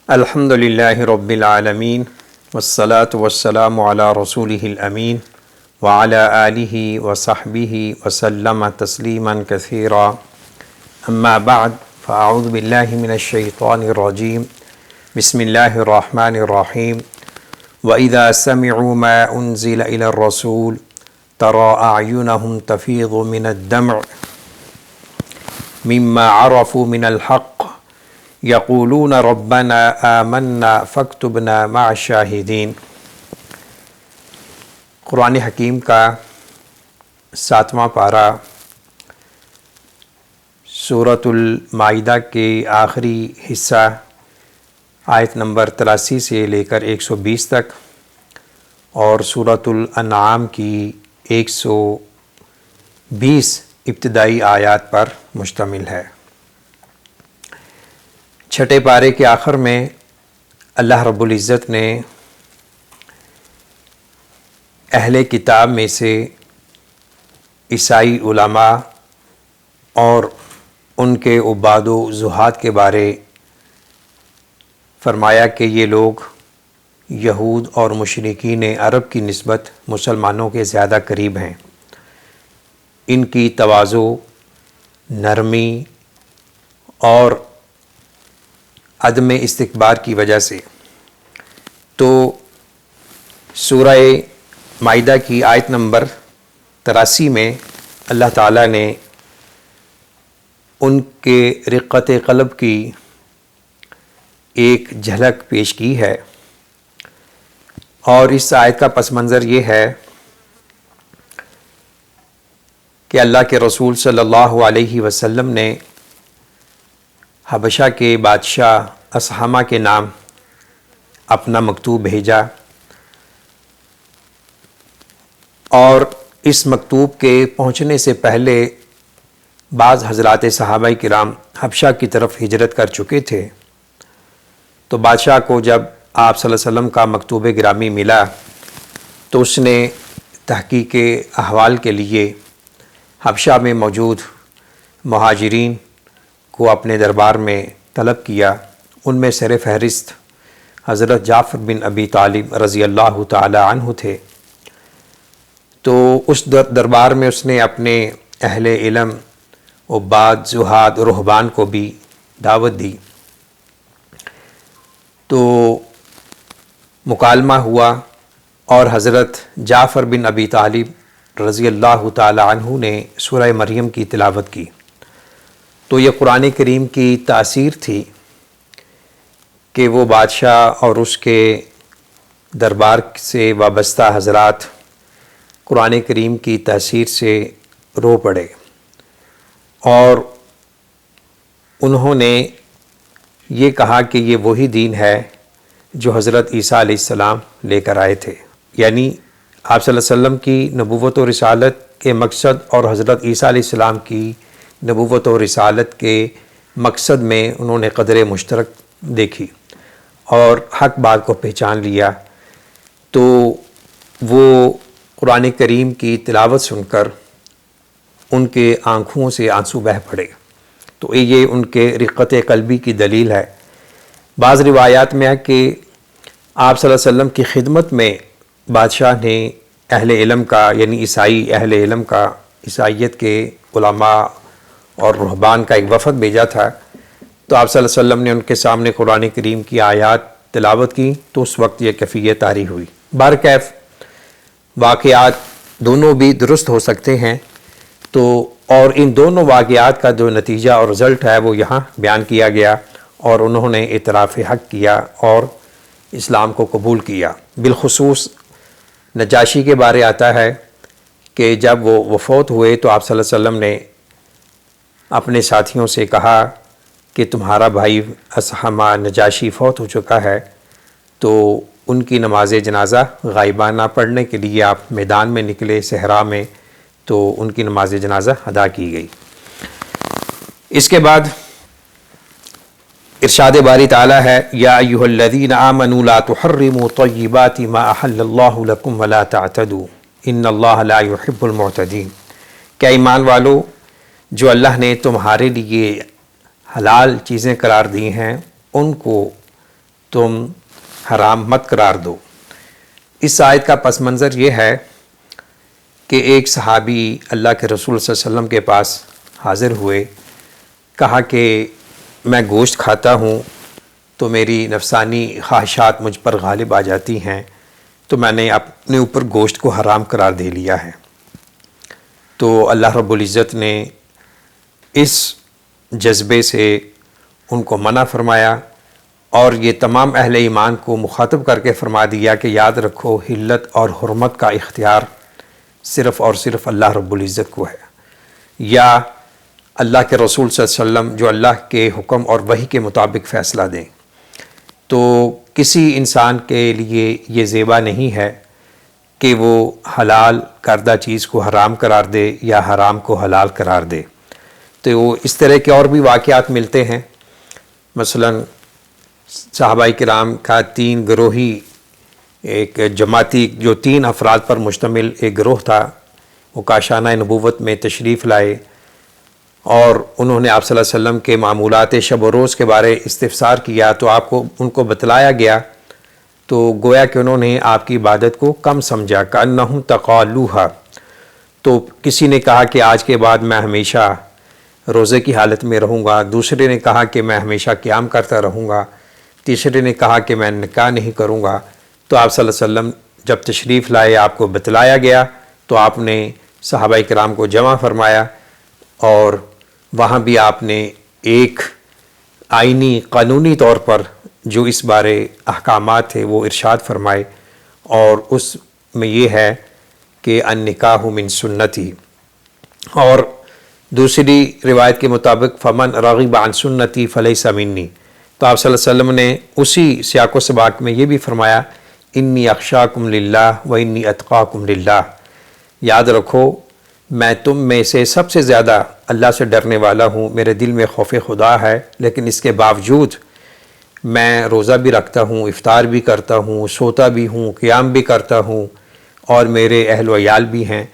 الحمد للہ رب العالمین والصلاة والسلام علی رسولہ الامین وعلی آلہ وصحبہ وسلم تسلیما کثیرا اما بعد فاعوذ باللہ من الشیطان الرجیم بسم اللہ الرحمن الرحیم وَإِذَا سَمِعُوا مَا أُنزِلَ إِلَى الرَّسُولِ تَرَى أَعْيُنَهُمْ تَفِيضُ مِنَ الدَّمْعِ مِمَّا عَرَفُوا مِنَ الْحَقِّ یقولون ربنا آمنا فاکتبنا مع الشاہدین۔ قرآن حکیم کا 7واں پارہ سورۃ المائدہ کے آخری حصہ آیت نمبر 83 سے لے کر 120 تک اور سورۃ الانعام کی 120 ابتدائی آیات پر مشتمل ہے۔ چھٹے پارے کے آخر میں اللہ رب العزت نے اہل کتاب میں سے عیسائی علماء اور ان کے عباد و زہاد کے بارے فرمایا کہ یہ لوگ یہود اور مشرکین عرب کی نسبت مسلمانوں کے زیادہ قریب ہیں۔ ان کی تواضع، نرمی اور عدم استکبار کی وجہ سے۔ تو سورہ مائدہ کی آیت نمبر 83 میں اللہ تعالیٰ نے ان کے رقت قلب کی ایک جھلک پیش کی ہے، اور اس آیت کا پس منظر یہ ہے کہ اللہ کے رسول صلی اللہ علیہ وسلم نے حبشہ کے بادشاہ اصحمہ کے نام اپنا مکتوب بھیجا، اور اس مکتوب کے پہنچنے سے پہلے بعض حضرات صحابہ کرام حبشہ کی طرف ہجرت کر چکے تھے۔ تو بادشاہ کو جب آپ صلی اللہ علیہ وسلم کا مکتوب گرامی ملا تو اس نے تحقیق احوال کے لیے حبشہ میں موجود مہاجرین کو اپنے دربار میں طلب کیا۔ ان میں سر فہرست حضرت جعفر بن ابی طالب رضی اللہ تعالی عنہ تھے۔ تو اس دربار میں اس نے اپنے اہل علم، عباد، زہاد، رہبان کو بھی دعوت دی۔ تو مکالمہ ہوا اور حضرت جعفر بن ابی طالب رضی اللہ تعالی عنہ نے سورہ مریم کی تلاوت کی۔ تو یہ قرآن کریم کی تاثیر تھی کہ وہ بادشاہ اور اس کے دربار سے وابستہ حضرات قرآن کریم کی تاثیر سے رو پڑے، اور انہوں نے یہ کہا کہ یہ وہی دین ہے جو حضرت عیسیٰ علیہ السلام لے کر آئے تھے، یعنی آپ صلی اللہ علیہ وسلم کی نبوت و رسالت کے مقصد اور حضرت عیسیٰ علیہ السلام کی نبوت و رسالت کے مقصد میں انہوں نے قدر مشترک دیکھی اور حق بات کو پہچان لیا۔ تو وہ قرآن کریم کی تلاوت سن کر ان کے آنکھوں سے آنسو بہہ پڑے۔ تو یہ ان کے رقت قلبی کی دلیل ہے۔ بعض روایات میں ہے کہ آپ صلی اللہ علیہ وسلم کی خدمت میں بادشاہ نے اہل علم کا، یعنی عیسائی اہل علم کا، عیسائیت کے علماء اور رہبان کا ایک وفد بھیجا تھا۔ تو آپ صلی اللہ علیہ وسلم نے ان کے سامنے قرآن کریم کی آیات تلاوت کی، تو اس وقت یہ کیفیت طاری ہوئی۔ بہرکیف واقعات دونوں بھی درست ہو سکتے ہیں، تو اور ان دونوں واقعات کا جو نتیجہ اور رزلٹ ہے وہ یہاں بیان کیا گیا، اور انہوں نے اعتراف حق کیا اور اسلام کو قبول کیا۔ بالخصوص نجاشی کے بارے آتا ہے کہ جب وہ وفات ہوئے تو آپ صلی اللہ علیہ وسلم نے اپنے ساتھیوں سے کہا کہ تمہارا بھائی اصحمہ نجاشی فوت ہو چکا ہے، تو ان کی نماز جنازہ غائبانہ پڑھنے کے لیے آپ میدان میں نکلے صحرا میں، تو ان کی نماز جنازہ ادا کی گئی۔ اس کے بعد ارشاد باری تعالیٰ ہے، یا ایھا الذین آمنوا لا تحرموا طیبات ما احل اللہ لکم ولا تعتدوا ان اللہ لا يحب المعتدین۔ کیا ایمان والو، جو اللہ نے تمہارے لیے حلال چیزیں قرار دی ہیں ان کو تم حرام مت قرار دو۔ اس آیت کا پس منظر یہ ہے کہ ایک صحابی اللہ کے رسول صلی اللہ علیہ وسلم کے پاس حاضر ہوئے، کہا کہ میں گوشت کھاتا ہوں تو میری نفسانی خواہشات مجھ پر غالب آ جاتی ہیں، تو میں نے اپنے اوپر گوشت کو حرام قرار دے لیا ہے۔ تو اللہ رب العزت نے اس جذبے سے ان کو منع فرمایا، اور یہ تمام اہل ایمان کو مخاطب کر کے فرما دیا کہ یاد رکھو حلت اور حرمت کا اختیار صرف اور صرف اللہ رب العزت کو ہے، یا اللہ کے رسول صلی اللہ علیہ وسلم جو اللہ کے حکم اور وحی کے مطابق فیصلہ دیں۔ تو کسی انسان کے لیے یہ زیبا نہیں ہے کہ وہ حلال کردہ چیز کو حرام قرار دے یا حرام کو حلال قرار دے۔ تو اس طرح کے اور بھی واقعات ملتے ہیں، مثلا صحابہ کرام کا 3 گروہی ایک جماعتی جو 3 افراد پر مشتمل ایک گروہ تھا، وہ کاشانہ نبوت میں تشریف لائے اور انہوں نے آپ صلی اللہ علیہ وسلم کے معمولات شب و روز کے بارے استفسار کیا، تو آپ کو ان کو بتلایا گیا، تو گویا کہ انہوں نے آپ کی عبادت کو کم سمجھا، کأنہم تقالوہا۔ تو کسی نے کہا کہ آج کے بعد میں ہمیشہ روزے کی حالت میں رہوں گا، دوسرے نے کہا کہ میں ہمیشہ قیام کرتا رہوں گا، تیسرے نے کہا کہ میں نکاح نہیں کروں گا۔ تو آپ صلی اللہ علیہ وسلم جب تشریف لائے، آپ کو بتلایا گیا، تو آپ نے صحابہ کرام کو جمع فرمایا، اور وہاں بھی آپ نے ایک آئینی قانونی طور پر جو اس بارے احکامات تھے وہ ارشاد فرمائے، اور اس میں یہ ہے کہ النکاح من سنتی، اور دوسری روایت کے مطابق فمن رغب عن سنتی فلیس منی۔ تو آپ صلی اللہ علیہ وسلم نے اسی سیاق و سباق میں یہ بھی فرمایا انی اخشاکم للہ و انی اتقاکم للہ، یاد رکھو میں تم میں سے سب سے زیادہ اللہ سے ڈرنے والا ہوں، میرے دل میں خوف خدا ہے، لیکن اس کے باوجود میں روزہ بھی رکھتا ہوں، افطار بھی کرتا ہوں، سوتا بھی ہوں، قیام بھی کرتا ہوں، اور میرے اہل و عیال بھی ہیں۔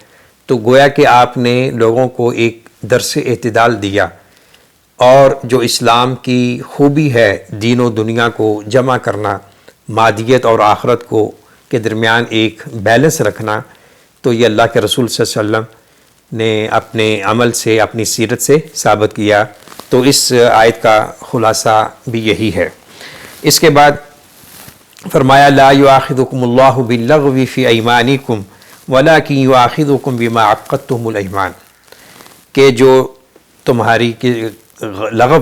تو گویا کہ آپ نے لوگوں کو ایک درس اعتدال دیا، اور جو اسلام کی خوبی ہے دین و دنیا کو جمع کرنا، مادیت اور آخرت کو کے درمیان ایک بیلنس رکھنا، تو یہ اللہ کے رسول صلی اللہ علیہ وسلم نے اپنے عمل سے، اپنی سیرت سے ثابت کیا۔ تو اس آیت کا خلاصہ بھی یہی ہے۔ اس کے بعد فرمایا لا یؤاخذکم اللہ باللغو فی ایمانکم ولکن یؤاخذکم بما عقدتم الایمان، کہ جو تمہاری لغو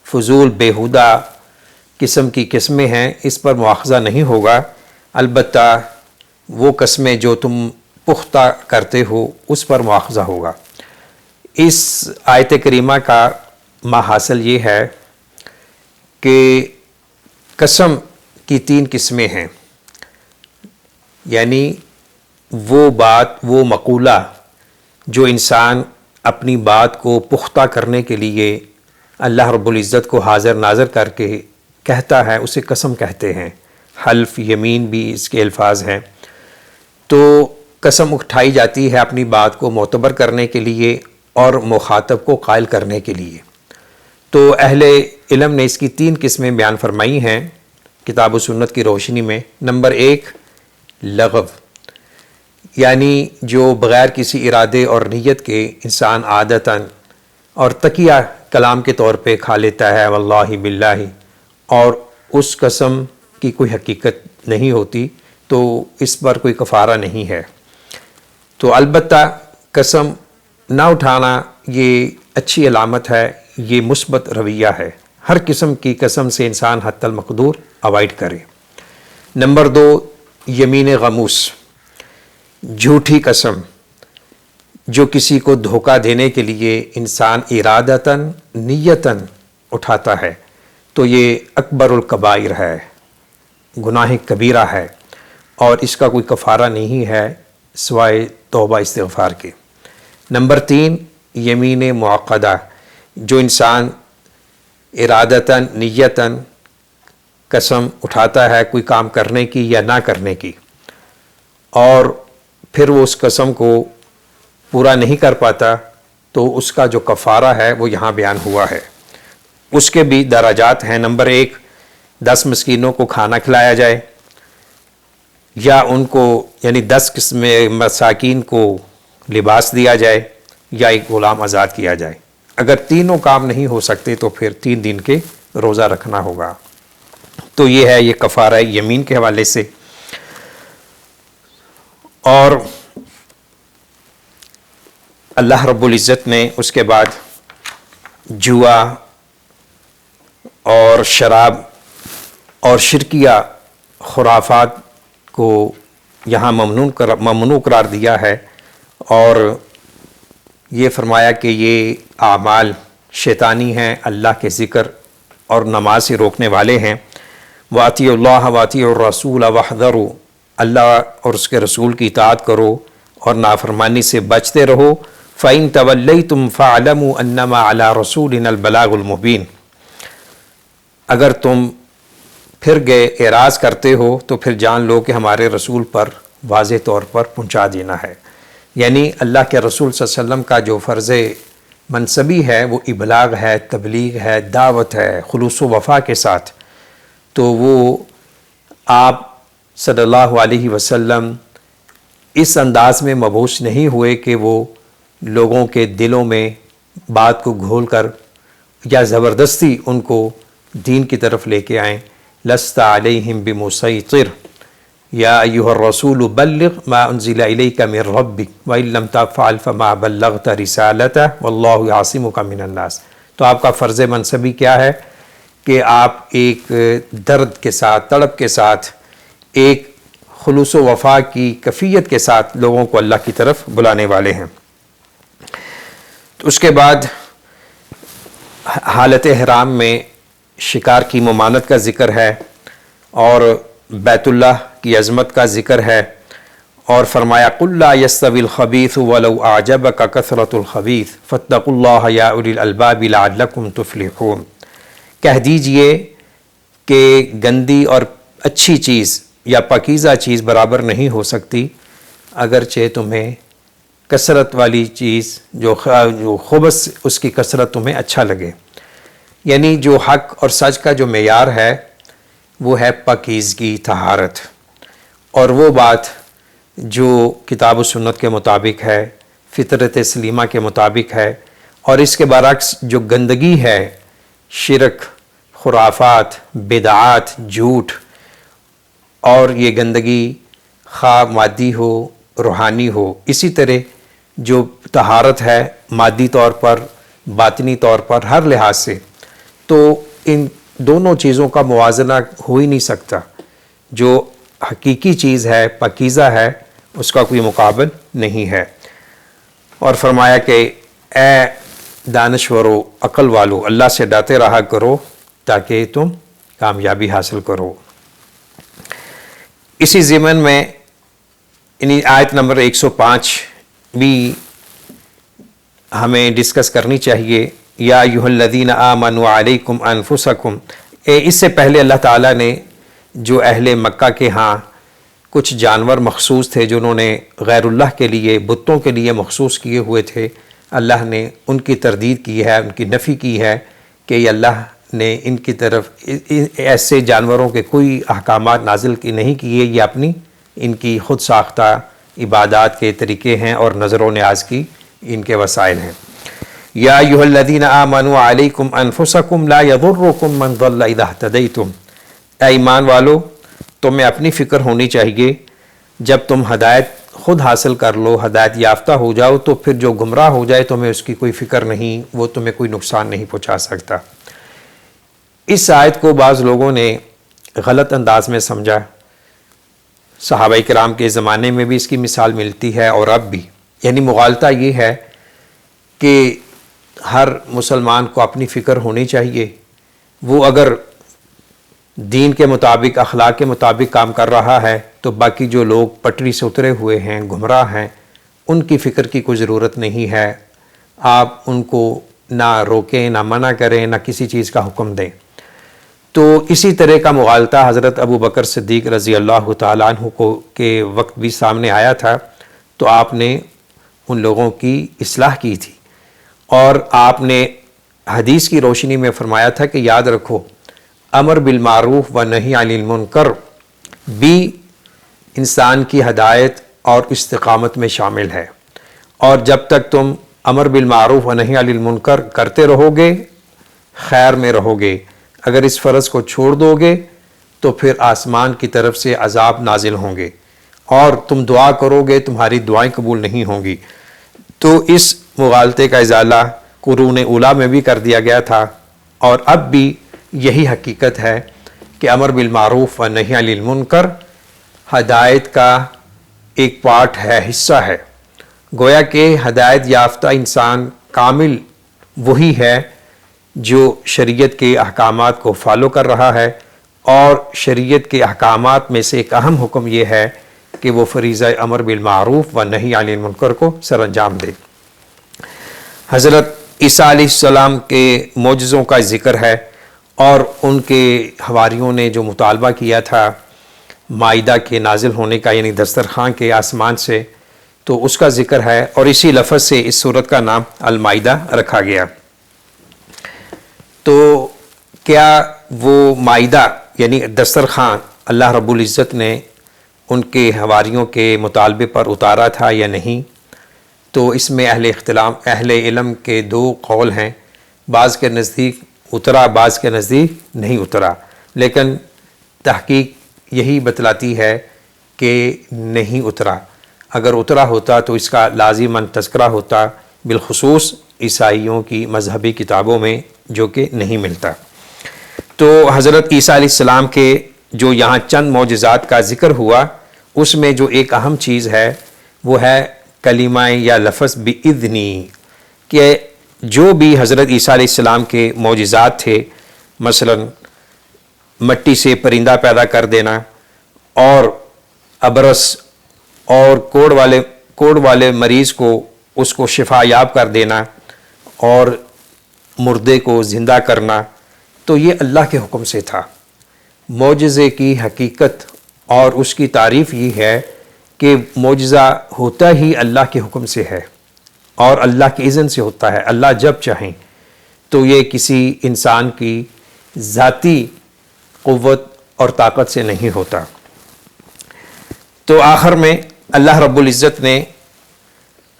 فضول بیہودہ قسم کی قسمیں ہیں اس پر مواخذہ نہیں ہوگا، البتہ وہ قسمیں جو تم پختہ کرتے ہو اس پر مواخذہ ہوگا۔ اس آیت کریمہ کا ماحصل یہ ہے کہ قسم کی 3 قسمیں ہیں، یعنی وہ بات، وہ مقولہ جو انسان اپنی بات کو پختہ کرنے کے لیے اللہ رب العزت کو حاضر ناظر کر کے کہتا ہے، اسے قسم کہتے ہیں، حلف، یمین بھی اس کے الفاظ ہیں۔ تو قسم اٹھائی جاتی ہے اپنی بات کو معتبر کرنے کے لیے اور مخاطب کو قائل کرنے کے لیے۔ تو اہل علم نے اس کی 3 قسمیں بیان فرمائی ہیں کتاب و سنت کی روشنی میں۔ نمبر 1 لغو، یعنی جو بغیر کسی ارادے اور نیت کے انسان عادتاً اور تقیہ کلام کے طور پہ کھا لیتا ہے واللہ باللہ، اور اس قسم کی کوئی حقیقت نہیں ہوتی، تو اس پر کوئی کفارہ نہیں ہے۔ تو البتہ قسم نہ اٹھانا یہ اچھی علامت ہے، یہ مثبت رویہ ہے، ہر قسم کی قسم سے انسان حتی المقدور اوائڈ کرے۔ نمبر 2 یمین غموس، جھوٹی قسم جو کسی کو دھوکہ دینے کے لیے انسان ارادتاً نیتاً اٹھاتا ہے، تو یہ اکبر الکبائر ہے، گناہ کبیرہ ہے، اور اس کا کوئی کفارہ نہیں ہے سوائے توبہ استغفار کے۔ نمبر 3 یمین معقدہ، جو انسان ارادتاً نیتاً قسم اٹھاتا ہے کوئی کام کرنے کی یا نہ کرنے کی، اور پھر وہ اس قسم کو پورا نہیں کر پاتا، تو اس کا جو کفارہ ہے وہ یہاں بیان ہوا ہے۔ اس کے بھی درجات ہیں۔ نمبر 1 10 مسکینوں کو کھانا کھلایا جائے، یا ان کو یعنی 10 قسم مساکین کو لباس دیا جائے، یا ایک غلام آزاد کیا جائے۔ اگر تینوں کام نہیں ہو سکتے تو پھر 3 دن کے روزہ رکھنا ہوگا۔ تو یہ ہے یہ کفارہ یمین کے حوالے سے۔ اور اللہ رب العزت نے اس کے بعد جوا اور شراب اور شرکیہ خرافات کو یہاں ممنوع قرار دیا ہے، اور یہ فرمایا کہ یہ اعمال شیطانی ہیں، اللہ کے ذکر اور نماز سے روکنے والے ہیں۔ وَأَطِيعُوا اللَّهَ وَأَطِيعُوا الرَّسُولَ وَاحْذَرُوا، اللہ اور اس کے رسول کی اطاعت کرو اور نافرمانی سے بچتے رہو۔ فَإِن تَوَلَّيْتُمْ فَاعْلَمُوا أَنَّمَا عَلَىٰ رَسُولِنَا الْبَلَاغُ الْمُبِينُ، اگر تم پھر گئے اعراض کرتے ہو تو پھر جان لو کہ ہمارے رسول پر واضح طور پر پہنچا دینا ہے۔ یعنی اللہ کے رسول صلی اللہ علیہ وسلم کا جو فرض منصبی ہے وہ ابلاغ ہے، تبلیغ ہے، دعوت ہے، خلوص و وفا کے ساتھ۔ تو وہ آپ صلی اللہ علیہ وسلم اس انداز میں مبعوث نہیں ہوئے کہ وہ لوگوں کے دلوں میں بات کو گھول کر یا زبردستی ان کو دین کی طرف لے کے آئیں۔ لست علیہم بمسیطر یا ایھا الرسول بلغ ما انزل الیک من ربک وان لم تفعل فما بلغت رسالتہ واللہ یعصمک من الناس۔ تو آپ کا فرض منصبی کیا ہے کہ آپ ایک درد کے ساتھ، تڑپ کے ساتھ، ایک خلوص و وفا کی کیفیت کے ساتھ لوگوں کو اللہ کی طرف بلانے والے ہیں۔ تو اس کے بعد حالت احرام میں شکار کی ممانعت کا ذکر ہے، اور بیت اللہ کی عظمت کا ذکر ہے، اور فرمایا قُلْ لَا يَسْتَوِي الْخَبِيثُ وَلَوْ أَعْجَبَكَ كَثْرَةُ الْخَبِيثِ فَاتَّقُوا اللَّهَ يَا أُولِي الْأَلْبَابِ لَعَلَّكُمْ تُفْلِحُونَ۔ کہہ دیجئے کہ گندی اور اچھی چیز یا پاکیزہ چیز برابر نہیں ہو سکتی، اگرچہ تمہیں کثرت والی چیز جو خبث اس کی کثرت تمہیں اچھا لگے۔ یعنی جو حق اور سچ کا جو معیار ہے وہ ہے پاکیزگی، طہارت، اور وہ بات جو کتاب و سنت کے مطابق ہے، فطرت سلیمہ کے مطابق ہے۔ اور اس کے برعکس جو گندگی ہے، شرک، خرافات، بدعات، جھوٹ، اور یہ گندگی خواہ مادی ہو روحانی ہو، اسی طرح جو طہارت ہے مادی طور پر، باطنی طور پر، ہر لحاظ سے، تو ان دونوں چیزوں کا موازنہ ہو ہی نہیں سکتا۔ جو حقیقی چیز ہے، پاکیزہ ہے، اس کا کوئی مقابل نہیں ہے۔ اور فرمایا کہ اے دانشورو، عقل والو، اللہ سے ڈرتے رہا کرو تاکہ تم کامیابی حاصل کرو۔ اسی ضمن میں آیت نمبر 105 بھی ہمیں ڈسکس کرنی چاہیے۔ یا ایھا الذین آمنوا علیکم انفسکم، اس سے پہلے اللہ تعالیٰ نے جو اہل مکہ کے ہاں کچھ جانور مخصوص تھے جنہوں نے غیر اللہ کے لیے، بتوں کے لیے مخصوص کیے ہوئے تھے، اللہ نے ان کی تردید کی ہے، ان کی نفی کی ہے کہ یہ اللہ نے ان کی طرف ایسے جانوروں کے کوئی احکامات نازل نہیں کیے، یہ اپنی ان کی خود ساختہ عبادات کے طریقے ہیں اور نظر و نیاز کی ان کے وسائل ہیں۔ یا ایھا الذین آمنوا علیکم انفسکم لا یضرکم من ضل اذا اہتدیتم، اے ایمان والو، تمہیں اپنی فکر ہونی چاہیے جب تم ہدایت خود حاصل کر لو، ہدایت یافتہ ہو جاؤ، تو پھر جو گمراہ ہو جائے تمہیں اس کی کوئی فکر نہیں، وہ تمہیں کوئی نقصان نہیں پہنچا سکتا۔ اس آیت کو بعض لوگوں نے غلط انداز میں سمجھا۔ صحابہ کرام کے زمانے میں بھی اس کی مثال ملتی ہے اور اب بھی، یعنی مغالطہ یہ ہے کہ ہر مسلمان کو اپنی فکر ہونی چاہیے، وہ اگر دین کے مطابق، اخلاق کے مطابق کام کر رہا ہے تو باقی جو لوگ پٹری سے اترے ہوئے ہیں، گمراہ ہیں، ان کی فکر کی کوئی ضرورت نہیں ہے۔ آپ ان کو نہ روکیں، نہ منع کریں، نہ کسی چیز کا حکم دیں۔ تو اسی طرح کا مغالطہ حضرت ابو بکر صدیق رضی اللہ تعالیٰ عنہ کو کے وقت بھی سامنے آیا تھا، تو آپ نے ان لوگوں کی اصلاح کی تھی، اور آپ نے حدیث کی روشنی میں فرمایا تھا کہ یاد رکھو، امر بالمعروف و نہی عن المنکر بھی انسان کی ہدایت اور استقامت میں شامل ہے، اور جب تک تم امر بالمعروف و نہی عن المنکر کرتے رہو گے خیر میں رہو گے، اگر اس فرض کو چھوڑ دو گے تو پھر آسمان کی طرف سے عذاب نازل ہوں گے، اور تم دعا کرو گے تمہاری دعائیں قبول نہیں ہوں گی۔ تو اس مغالطے کا ازالہ قرون اولیٰ میں بھی کر دیا گیا تھا، اور اب بھی یہی حقیقت ہے کہ امر بالمعروف و نہی عن المنکر ہدایت کا ایک پارٹ ہے، حصہ ہے۔ گویا کہ ہدایت یافتہ انسان کامل وہی ہے جو شریعت کے احکامات کو فالو کر رہا ہے، اور شریعت کے احکامات میں سے ایک اہم حکم یہ ہے کہ وہ فریضہ امر بالمعروف و نہی عن المنکر کو سر انجام دے۔ حضرت عیسیٰ علیہ السلام کے معجزوں کا ذکر ہے، اور ان کے حواریوں نے جو مطالبہ کیا تھا مائدہ کے نازل ہونے کا، یعنی دسترخوان کے آسمان سے، تو اس کا ذکر ہے، اور اسی لفظ سے اس سورت کا نام المائدہ رکھا گیا۔ تو کیا وہ مائدہ یعنی دسترخوان اللہ رب العزت نے ان کے حواریوں کے مطالبے پر اتارا تھا یا نہیں؟ تو اس میں اہل علم کے دو قول ہیں، بعض کے نزدیک اترا، بعض کے نزدیک نہیں اترا، لیکن تحقیق یہی بتلاتی ہے کہ نہیں اترا۔ اگر اترا ہوتا تو اس کا لازماً تذکرہ ہوتا، بالخصوص عیسائیوں کی مذہبی کتابوں میں، جو کہ نہیں ملتا۔ تو حضرت عیسیٰ علیہ السلام کے جو یہاں چند معجزات کا ذکر ہوا، اس میں جو ایک اہم چیز ہے وہ ہے کلمہ یا لفظ بِإِذْنِی، کہ جو بھی حضرت عیسیٰ علیہ السلام کے معجزات تھے، مثلا مٹی سے پرندہ پیدا کر دینا، اور ابرس اور کوڑ والے مریض کو اس کو شفا یاب کر دینا، اور مردے کو زندہ کرنا، تو یہ اللہ کے حکم سے تھا۔ معجزے کی حقیقت اور اس کی تعریف یہ ہے کہ معجزہ ہوتا ہی اللہ کے حکم سے ہے، اور اللہ کے اذن سے ہوتا ہے، اللہ جب چاہیں۔ تو یہ کسی انسان کی ذاتی قوت اور طاقت سے نہیں ہوتا۔ تو آخر میں اللہ رب العزت نے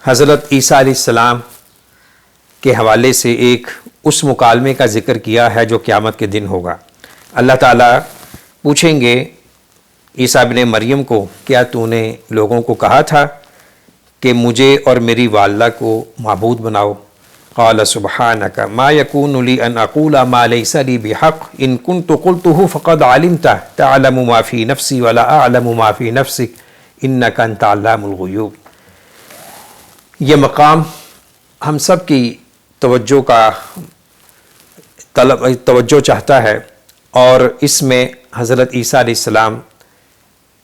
حضرت عیسیٰ علیہ السلام کے حوالے سے ایک اس مکالمے کا ذکر کیا ہے جو قیامت کے دن ہوگا۔ اللہ تعالیٰ پوچھیں گے عیسیٰ ابن مریم کو، کیا تو نے لوگوں کو کہا تھا کہ مجھے اور میری والدہ کو معبود بناؤ؟ قال سبحانک ما یکون لی ان اقول ما لیس لی بحق ان کنت قلته فقد علمته تعلم ما فی نفسی ولا اعلم ما فی نفسک انک انت علام الغیوب۔ یہ مقام ہم سب کی توجہ چاہتا ہے، اور اس میں حضرت عیسیٰ علیہ السلام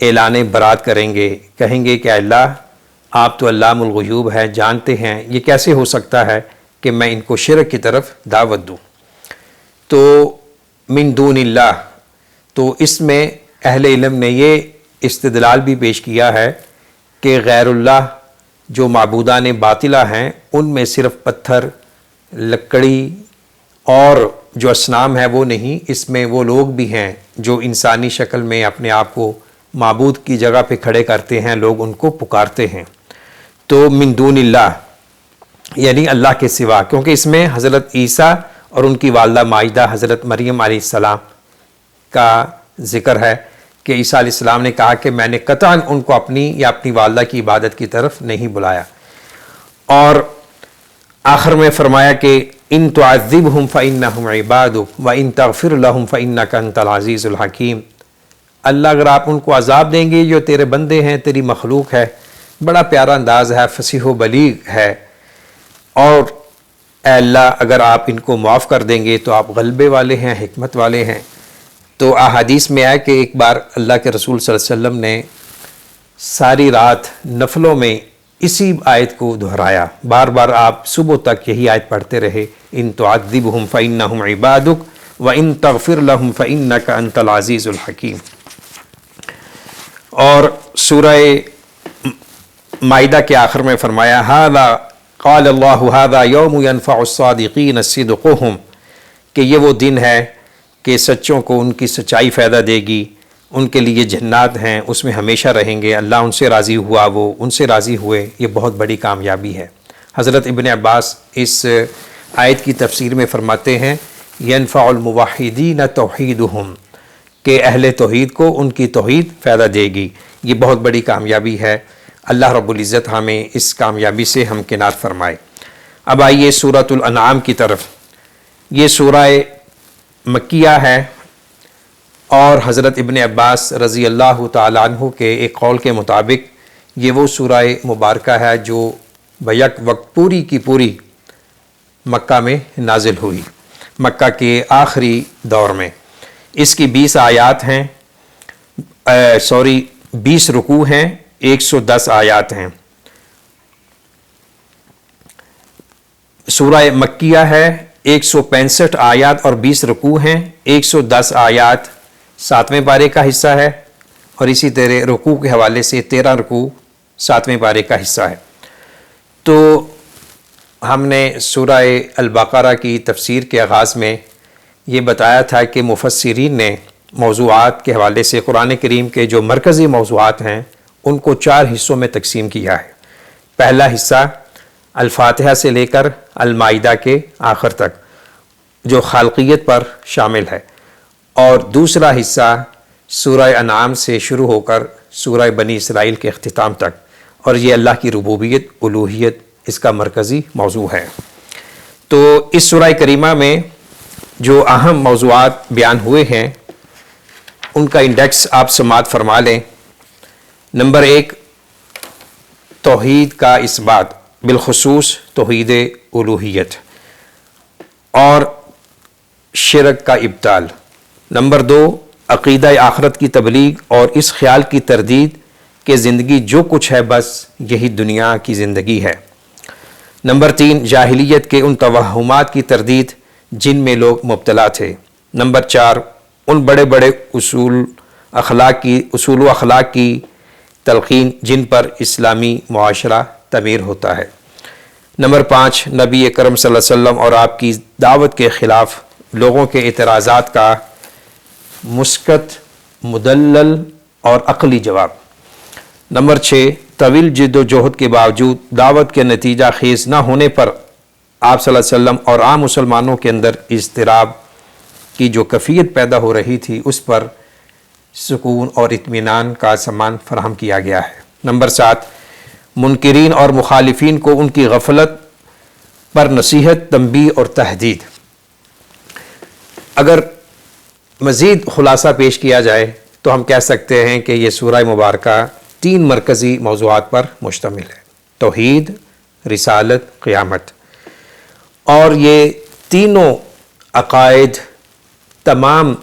اعلان برات کریں گے، کہیں گے کہ اللہ آپ تو علام الغیوب ہے، جانتے ہیں، یہ کیسے ہو سکتا ہے کہ میں ان کو شرک کی طرف دعوت دوں؟ تو من دون اللہ، تو اس میں اہل علم نے یہ استدلال بھی پیش کیا ہے کہ غیر اللہ جو معبودان باطلہ ہیں، ان میں صرف پتھر، لکڑی اور جو اصنام ہے وہ نہیں، اس میں وہ لوگ بھی ہیں جو انسانی شکل میں اپنے آپ کو معبود کی جگہ پہ کھڑے کرتے ہیں، لوگ ان کو پکارتے ہیں۔ تو من دون اللہ یعنی اللہ کے سوا، کیونکہ اس میں حضرت عیسیٰ اور ان کی والدہ مائدہ حضرت مریم علیہ السلام کا ذکر ہے کہ عیسیٰ علیہ السلام نے کہا کہ میں نے قطعاً ان کو اپنی یا اپنی والدہ کی عبادت کی طرف نہیں بلایا، اور آخر میں فرمایا کہ ان تعذبہم فإنہم عبادک وإن تغفر لہم فإنک انت العزیز الحکیم۔ اللہ اگر آپ ان کو عذاب دیں گے، جو تیرے بندے ہیں، تیری مخلوق ہے، بڑا پیارا انداز ہے، فصیح و بلیغ ہے، اور اے اللہ اگر آپ ان کو معاف کر دیں گے تو آپ غلبے والے ہیں، حکمت والے ہیں۔ تو احادیث میں آیا کہ ایک بار اللہ کے رسول صلی اللہ علیہ وسلم نے ساری رات نفلوں میں اسی آیت کو دہرایا، بار بار آپ صبح تک یہی آیت پڑھتے رہے، ان تعذبہم فإنہم عبادک وإن تغفر لہم فإنک انت العزیز الحکیم۔ اور سورہ مائدہ کے آخر میں فرمایا ھذا قال اللہ ھذا یوم ینفع الصادقین صدقہم، کہ یہ وہ دن ہے کہ سچوں کو ان کی سچائی فائدہ دے گی، ان کے لیے جنات ہیں، اس میں ہمیشہ رہیں گے، اللہ ان سے راضی ہوا، وہ ان سے راضی ہوئے، یہ بہت بڑی کامیابی ہے۔ حضرت ابن عباس اس آیت کی تفسیر میں فرماتے ہیں ینفع الموحدین توحیدہم، کہ اہل توحید کو ان کی توحید فائدہ دے گی، یہ بہت بڑی کامیابی ہے۔ اللہ رب العزت ہمیں اس کامیابی سے ہمکنار فرمائے۔ اب آئیے سورۃ الانعام کی طرف۔ یہ سورہ مکیہ ہے، اور حضرت ابن عباس رضی اللہ تعالیٰ عنہ کے ایک قول کے مطابق یہ وہ سورہ مبارکہ ہے جو بیک وقت پوری کی پوری مکہ میں نازل ہوئی، مکہ کے آخری دور میں۔ اس کی 20 آیات ہیں، 20 رکوع ہیں، 110 آیات ہیں۔ سورہ مکیہ ہے، 165 آیات اور 20 رکوع ہیں، 110 آیات 7ویں پارے کا حصہ ہے، اور اسی طرح رکوع کے حوالے سے 13 رکوع 7ویں پارے کا حصہ ہے۔ تو ہم نے سورہ البقرہ کی تفسیر کے آغاز میں یہ بتایا تھا کہ مفسرین نے موضوعات کے حوالے سے قرآن کریم کے جو مرکزی موضوعات ہیں ان کو 4 حصوں میں تقسیم کیا ہے۔ پہلا حصہ الفاتحہ سے لے کر المائدہ کے آخر تک جو خالقیت پر شامل ہے، اور دوسرا حصہ سورہ انعام سے شروع ہو کر سورہ بنی اسرائیل کے اختتام تک، اور یہ اللہ کی ربوبیت، الوہیت اس کا مرکزی موضوع ہے۔ تو اس سورہ کریمہ میں جو اہم موضوعات بیان ہوئے ہیں ان کا انڈیکس آپ سماعت فرما لیں۔ نمبر 1، توحید کا اثبات، بالخصوص توحید الوہیت، اور شرک کا ابطال۔ نمبر 2، عقیدہ آخرت کی تبلیغ اور اس خیال کی تردید کہ زندگی جو کچھ ہے بس یہی دنیا کی زندگی ہے۔ نمبر 3، جاہلیت کے ان توہمات کی تردید جن میں لوگ مبتلا تھے۔ نمبر 4، ان بڑے بڑے اصول و اخلاق کی تلقین جن پر اسلامی معاشرہ تعمیر ہوتا ہے۔ نمبر 5، نبی اکرم صلی اللہ علیہ وسلم اور آپ کی دعوت کے خلاف لوگوں کے اعتراضات کا مسکت، مدلل اور عقلی جواب۔ نمبر 6، طویل جد و جہد کے باوجود دعوت کے نتیجہ خیز نہ ہونے پر آپ صلی اللہ علیہ وسلم اور عام مسلمانوں کے اندر اضطراب کی جو کیفیت پیدا ہو رہی تھی اس پر سکون اور اطمینان کا سامان فراہم کیا گیا ہے۔ نمبر 7، منکرین اور مخالفین کو ان کی غفلت پر نصیحت، تنبیہ اور تحدید۔ اگر مزید خلاصہ پیش کیا جائے تو ہم کہہ سکتے ہیں کہ یہ سورہ مبارکہ 3 مرکزی موضوعات پر مشتمل ہے: توحید، رسالت، قیامت، اور یہ تینوں عقائد تمام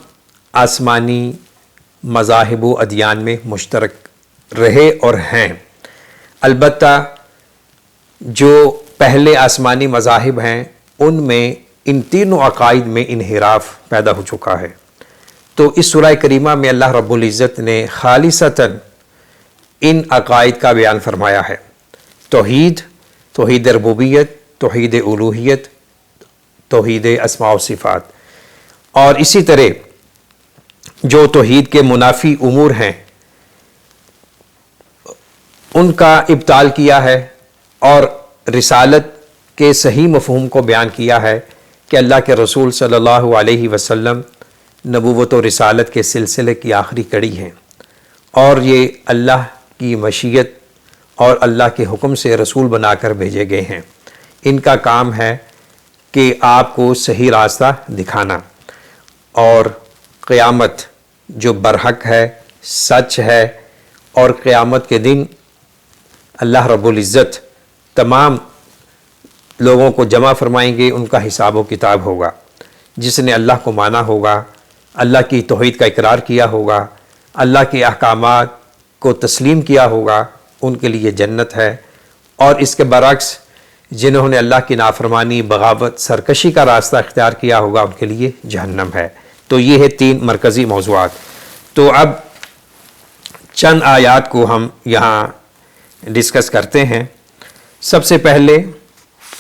آسمانی مذاہب و ادیان میں مشترک رہے اور ہیں۔ البتہ جو پہلے آسمانی مذاہب ہیں ان میں ان تینوں عقائد میں انحراف پیدا ہو چکا ہے۔ تو اس سورہ کریمہ میں اللہ رب العزت نے خالصتاً ان عقائد کا بیان فرمایا ہے: توحید، توحید ربوبیت، توحید الوہیت، توحید اسماء و صفات، اور اسی طرح جو توحید کے منافی امور ہیں ان کا ابطال کیا ہے، اور رسالت کے صحیح مفہوم کو بیان کیا ہے کہ اللہ کے رسول صلی اللہ علیہ وسلم نبوت و رسالت کے سلسلے کی آخری کڑی ہیں، اور یہ اللہ کی مشیت اور اللہ کے حکم سے رسول بنا کر بھیجے گئے ہیں۔ ان کا کام ہے کہ آپ کو صحیح راستہ دکھانا، اور قیامت جو برحق ہے، سچ ہے، اور قیامت کے دن اللہ رب العزت تمام لوگوں کو جمع فرمائیں گے، ان کا حساب و کتاب ہوگا۔ جس نے اللہ کو مانا ہوگا، اللہ کی توحید کا اقرار کیا ہوگا، اللہ کے احکامات کو تسلیم کیا ہوگا، ان کے لیے جنت ہے، اور اس کے برعکس جنہوں نے اللہ کی نافرمانی، بغاوت، سرکشی کا راستہ اختیار کیا ہوگا ان کے لیے جہنم ہے۔ تو یہ ہے 3 مرکزی موضوعات۔ تو اب چند آیات کو ہم یہاں ڈسکس کرتے ہیں۔ سب سے پہلے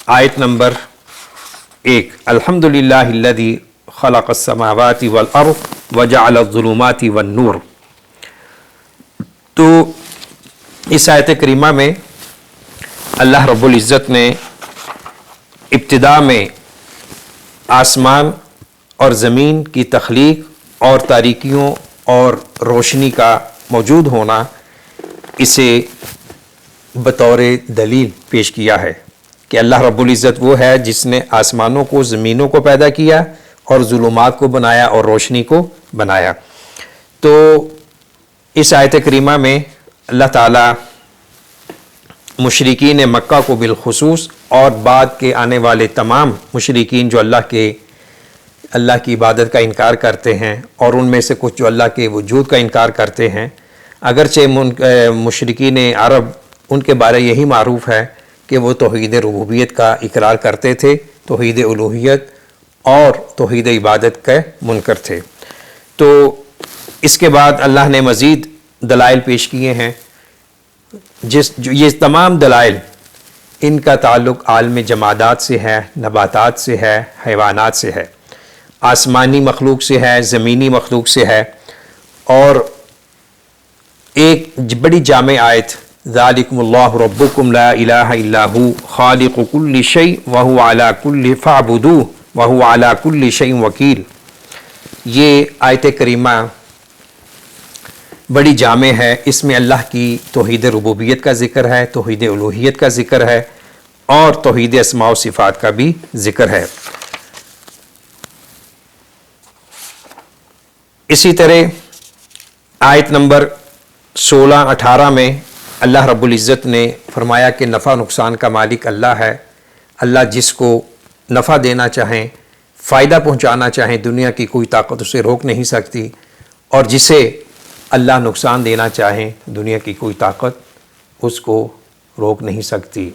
آیت نمبر 1، الحمدللہ الذی خلق السماوات والارض وجعل الظلمات والنور۔ تو اس آیت کریمہ میں اللہ رب العزت نے ابتدا میں آسمان اور زمین کی تخلیق اور تاریکیوں اور روشنی کا موجود ہونا اسے بطور دلیل پیش کیا ہے کہ اللہ رب العزت وہ ہے جس نے آسمانوں کو زمینوں کو پیدا کیا اور ظلمات کو بنایا اور روشنی کو بنایا۔ تو اس آیت کریمہ میں اللہ تعالیٰ مشرکین مکہ کو بالخصوص اور بعد کے آنے والے تمام مشرکین جو اللہ کی عبادت کا انکار کرتے ہیں اور ان میں سے کچھ جو اللہ کے وجود کا انکار کرتے ہیں، اگرچہ مشرکین عرب ان کے بارے یہی معروف ہے کہ وہ توحید ربوبیت کا اقرار کرتے تھے، توحید الوہیت اور توحید عبادت کے منکر تھے۔ تو اس کے بعد اللہ نے مزید دلائل پیش کیے ہیں، یہ تمام دلائل ان کا تعلق عالم جمادات سے ہے، نباتات سے ہے، حیوانات سے ہے، آسمانی مخلوق سے ہے، زمینی مخلوق سے ہے۔ اور ایک بڑی جامع آیت ذالکم اللہ ربکم لا الہ الا ہو خالق کل شیء وہو علی کل فاعبدوہ وہو علی کل شیء وکیل، یہ آیت کریمہ بڑی جامع ہے۔ اس میں اللہ کی توحید ربوبیت کا ذکر ہے، توحید الوہیت کا ذکر ہے اور توحید اسماء و صفات کا بھی ذکر ہے۔ اسی طرح آیت نمبر 16-18 میں اللہ رب العزت نے فرمایا کہ نفع نقصان کا مالک اللہ ہے۔ اللہ جس کو نفع دینا چاہیں، فائدہ پہنچانا چاہیں، دنیا کی کوئی طاقت اسے روک نہیں سکتی، اور جسے اللہ نقصان دینا چاہیں، دنیا کی کوئی طاقت اس کو روک نہیں سکتی۔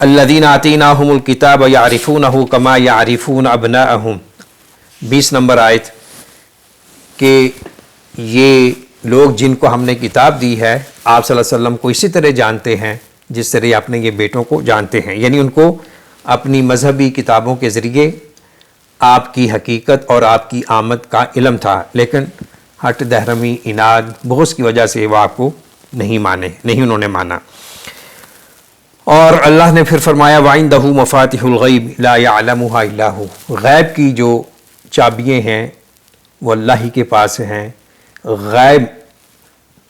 الذین آتیناہم الکتاب یعرفونہ کما یعرفون ابناءہم، 20 نمبر آیت، کہ یہ لوگ جن کو ہم نے کتاب دی ہے آپ صلی اللہ علیہ وسلم کو اسی طرح جانتے ہیں جس طرح یہ اپنے یہ بیٹوں کو جانتے ہیں، یعنی ان کو اپنی مذہبی کتابوں کے ذریعے آپ کی حقیقت اور آپ کی آمد کا علم تھا، لیکن ہٹ دہرمی اناد بغض کی وجہ سے وہ آپ کو نہیں انہوں نے مانا۔ اور اللہ نے پھر فرمایا وَعِندَهُ مَفَاتِحُ الْغَيْبِ لَا يَعْلَمُهَا إِلَّا هُوَ، غیب کی جو چابیاں ہیں وہ اللہ ہی کے پاس ہیں، غیب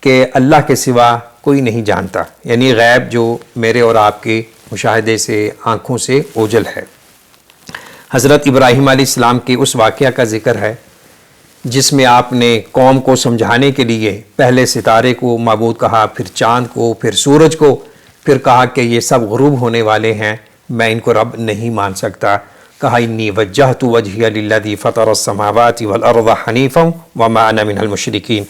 کے اللہ کے سوا کوئی نہیں جانتا، یعنی غیب جو میرے اور آپ کے مشاہدے سے، آنکھوں سے اوجھل ہے۔ حضرت ابراہیم علیہ السلام کے اس واقعہ کا ذکر ہے جس میں آپ نے قوم کو سمجھانے کے لیے پہلے ستارے کو معبود کہا، پھر چاند کو، پھر سورج کو، پھر کہا کہ یہ سب غروب ہونے والے ہیں، میں ان کو رب نہیں مان سکتا۔ کہا انی وجہت وجہی للذی فطر السماوات والارض حنیفا وما انا من المشرکین،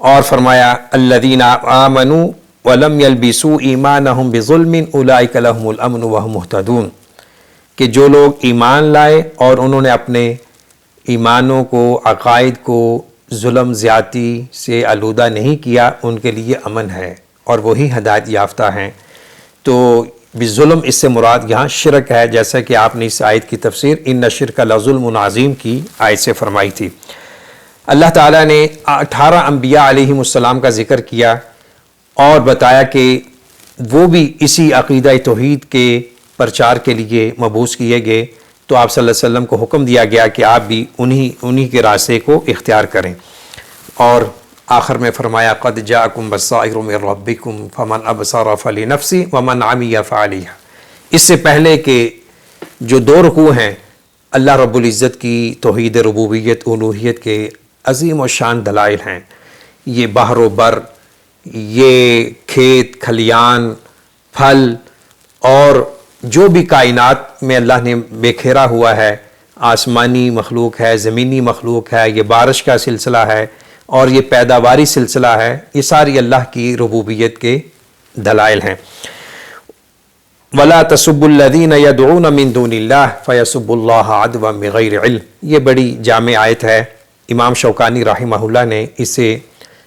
اور فرمایا الذین آمنوا ولم یلبسوا ایمانہم بظلم اولئک لہم الامن وہم مہتدون، کہ جو لوگ ایمان لائے اور انہوں نے اپنے ایمانوں کو، عقائد کو ظلم زیادتی سے آلودہ نہیں کیا، ان کے لیے امن ہے اور وہی ہدایت یافتہ ہیں۔ تو بالظلم اس سے مراد یہاں شرک ہے، جیسا کہ آپ نے اس آیت کی تفسیر ان شرک لظلم عظیم کی آیت سے فرمائی تھی۔ اللہ تعالیٰ نے 18 انبیاء علیہم السلام کا ذکر کیا اور بتایا کہ وہ بھی اسی عقیدہ توحید کے پرچار کے لیے مبعوث کیے گئے، تو آپ صلی اللہ علیہ وسلم کو حکم دیا گیا کہ آپ بھی انہی کے راستے کو اختیار کریں۔ اور آخر میں فرمایا قد جاءکم بصائر من ربکم فمن ابصر فلنفسہ ومن عمی فعلیہا۔ اس سے پہلے کہ جو 2 رکوع ہیں اللہ رب العزت کی توحید ربوبیت الوہیت کے عظیم و شان دلائل ہیں، یہ بحر و بر، یہ کھیت کھلیان، پھل اور جو بھی کائنات میں اللہ نے بکھیرا ہوا ہے، آسمانی مخلوق ہے، زمینی مخلوق ہے، یہ بارش کا سلسلہ ہے اور یہ پیداواری سلسلہ ہے، یہ ساری اللہ کی ربوبیت کے دلائل ہیں۔ وَلَا تَسُبُّوا الَّذِينَ يَدْعُونَ مِن دُونِ اللَّهِ فَيَسُبُّوا اللَّهَ عَدْوًا بِغَيْرِ عِلْمٍ، یہ بڑی جامع آیت ہے۔ امام شوکانی رحمہ اللہ نے اسے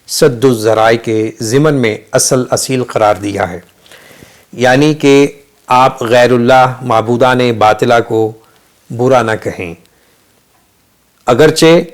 سد الذرائع کے ضمن میں اصیل قرار دیا ہے، یعنی کہ آپ غیر اللہ معبودان باطلہ کو برا نہ کہیں، اگرچہ